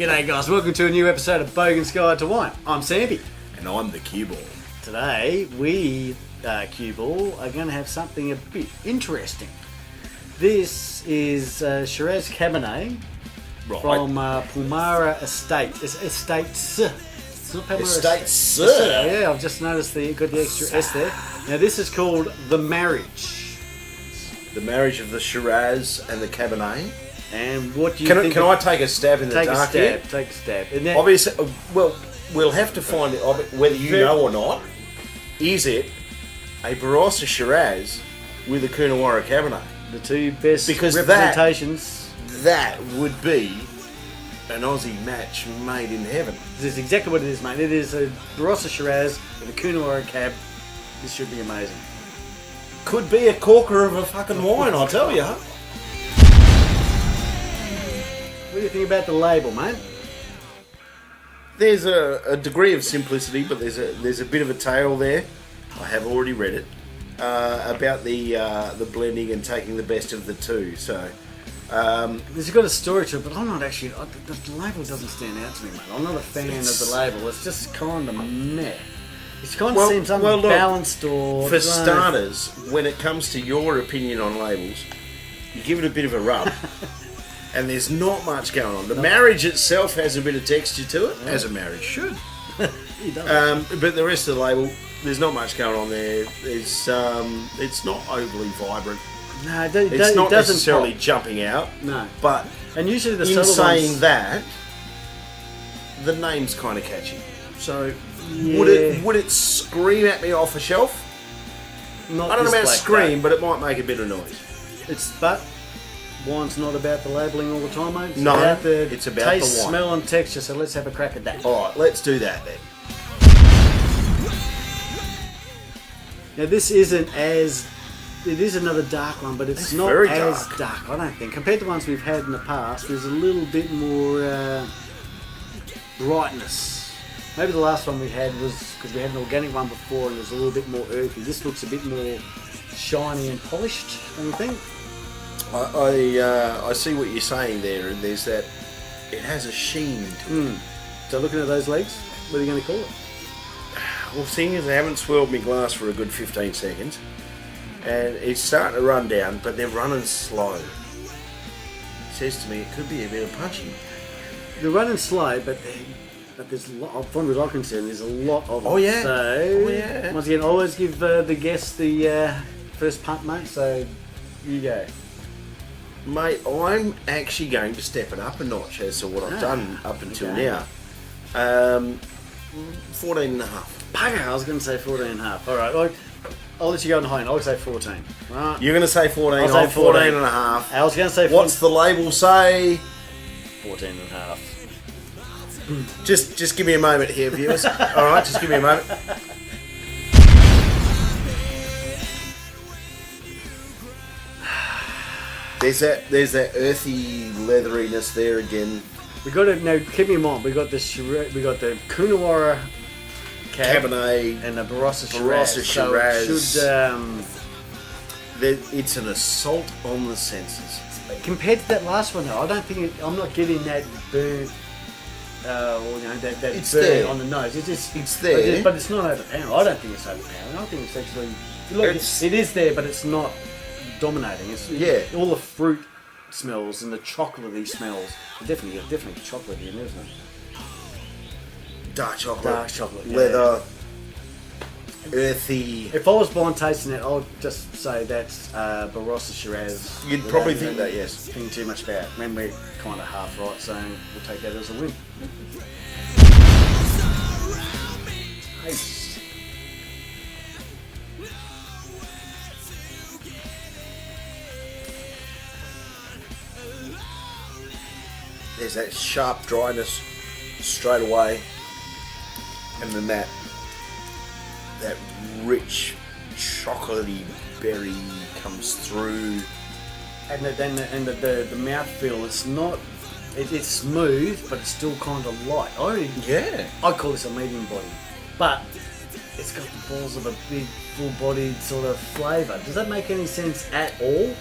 G'day guys, welcome to a new episode of Bogans Guide to Wine. I'm Sampy. And I'm the QBall. Today we, QBall, are going to have something a bit interesting. This is Shiraz Cabernet from Paulmara Estate. Estates. It's not Paulmara Estates. Yeah, I've just noticed got the extra S there. Now this is called The Marriage. The marriage of the Shiraz and the Cabernet. And what do you think? Can I take a stab in the dark here? Take a stab. Obviously, well, we'll have to find it, whether you know or not. Is it a Barossa Shiraz with a Coonawarra Cabernet? The two best Because representations. That would be an Aussie match made in heaven. This is exactly what it is, mate. It is a Barossa Shiraz with a Coonawarra Cab. This should be amazing. Could be a corker of a fucking wine, I'll tell you. What do you think about the label, mate? There's a degree of simplicity, but there's a bit of a tale there. I have already read it about the blending and taking the best of the two. So there's got a story to it, but I'm not actually. The label doesn't stand out to me, mate. I'm not a fan of the label. It's just kind of meh. It kind of seems unbalanced or. For starters, when it comes to your opinion on labels, you give it a bit of a rub. And there's not much going on. The marriage itself has a bit of texture to it, as a marriage should. But the rest of the label, there's not much going on there. It's not overly vibrant. No, it not doesn't necessarily pop. Jumping out. No. But and usually the in saying ones, that, the name's kind of catchy. So yeah. would it scream at me off a shelf? Not I don't know about black scream, but it might make a bit of noise. But wine's not about the labelling all the time, mate. It's no, about the it's about taste, the wine. smell and texture, so let's have a crack at that. Alright, let's do that then. Now this isn't as... It is another dark one, but it's not very as dark. dark, I don't think. Compared to ones we've had in the past, there's a little bit more brightness. Maybe the last one we had was... Because we had an organic one before and it was a little bit more earthy. This looks a bit more shiny and polished, don't you think? I see what you're saying there, and there's that. It has a sheen to it. So looking at those legs, what are you going to call it? Well, the thing is, I haven't swirled my glass for a good 15 seconds, and it's starting to run down, but they're running slow. It says to me it could be a bit of punchy. They're running slow, but there's a lot. As far as I'm concerned, there's a lot of them. Oh yeah. So once again, always give the guest the first punt, mate. So you go. Mate, I'm actually going to step it up a notch as to what I've done up until now. 14 and a half. Bugger, I was going to say 14 and a half. All right, I'll let you go on the high end. I'll say 14. Right. You're going to say 14, I'll say 14 and a half. I was going to say 14. What's the label say? 14 and a half. Just give me a moment here, viewers. Alright, just give me a moment. There's that earthy leatheriness there again. We got it now. Keep in mind, we got the Coonawarra Cabernet and the Barossa Shiraz. Shiraz. So it should. It's an assault on the senses. Compared to that last one, though, I don't think I'm not getting that burnt. That It's burn there. on the nose. It's there, but it's not overpowering. I don't think it's overpowering. I think it's actually. Look, it is there, but it's not dominating. It's all the fruit smells and the chocolatey smells. Definitely chocolatey, isn't it? Dark chocolate. Dark chocolate. Leather. Earthy. If I was blind tasting it, I would just say that's Barossa Shiraz. You'd probably think that, yes. Thinking too much about it. When we're kind of half right, so we'll take that as a win. Taste. There's that sharp dryness straight away, and then that rich chocolatey berry comes through. And the mouthfeel, it's not. It's smooth, but it's still kind of light. I call this a medium body, but it's got the balls of a big, full-bodied sort of flavour. Does that make any sense at all?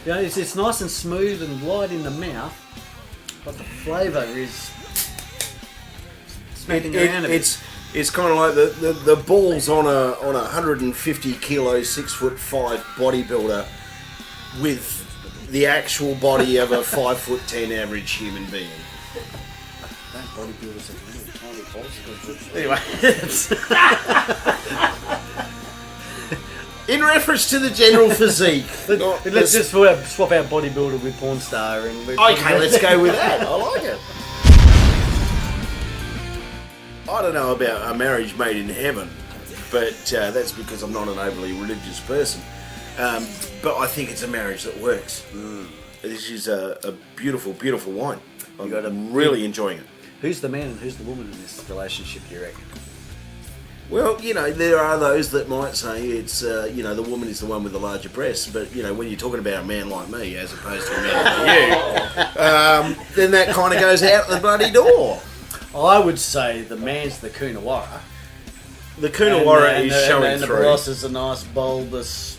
You know, it's nice and smooth and light in the mouth, but the flavour is smacking around a bit. It's kind of like the balls on a 150 kilo 6'5" bodybuilder with the actual body of a 5'10" average human being. That bodybuilders are really tiny balls. Anyway, in reference to the general physique, Let's just swap out bodybuilder with porn star. Okay, let's go with that. I like it. I don't know about a marriage made in heaven, but that's because I'm not an overly religious person. But I think it's a marriage that works. This is a beautiful, beautiful wine. I'm really enjoying it. Who's the man and who's the woman in this relationship, do you reckon? Well, there are those that might say it's, the woman is the one with the larger breasts, but, when you're talking about a man like me as opposed to a man like you, then that kind of goes out the bloody door. I would say the man's the Coonawarra. The Coonawarra is showing and through. And the Ross is a nice bulbous,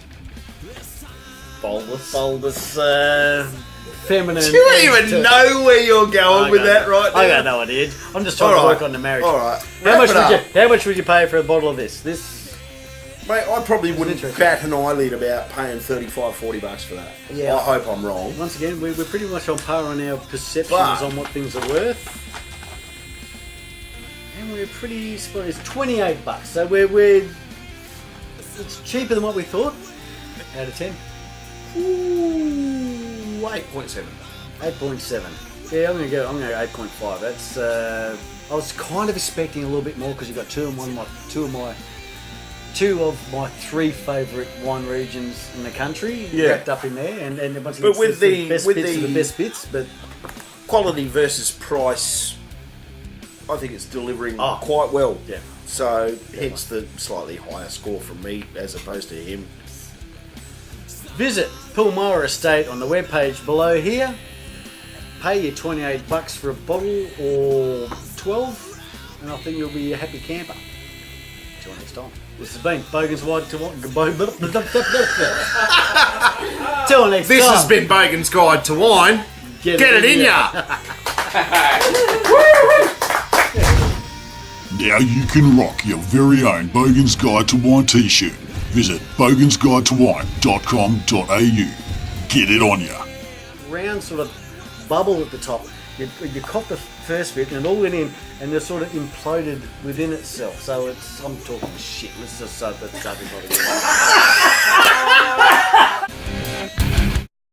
feminine. Do you even know where you're going with that right now? I got no idea. I'm just trying to work on the marriage. All right. How much would you pay for a bottle of this? Mate, I probably wouldn't bat an eyelid about paying $35-40 for that. Yeah. I hope I'm wrong. Once again, we're pretty much on par on our perceptions on what things are worth. And we're pretty spot. It's $28, so it's cheaper than what we thought. Out of 10. Ooh, 8.7. 8.7. Yeah, I'm gonna go 8.5. That's I was kind of expecting a little bit more because you've got two of my three favourite wine regions in the country wrapped up in there, and once again, with the best bits are the best bits, but quality versus price, I think it's delivering quite well. Yeah. So hence the slightly higher score from me as opposed to him. Visit Paulmara Estate on the webpage below here. Pay your $28 for a bottle or 12, and I think you'll be a happy camper. Till next time. This has been Bogans Wide to Wine. Till next time. This has been Bogans Guide to Wine. Get it in ya! Now you can rock your very own Bogans Guide to Wine t-shirt. Visit bogansguidetowine.com.au. Get it on ya. Round sort of bubble at the top. You caught the first bit and it all went in and it sort of imploded within itself. So I'm talking shit. Let's just start this again.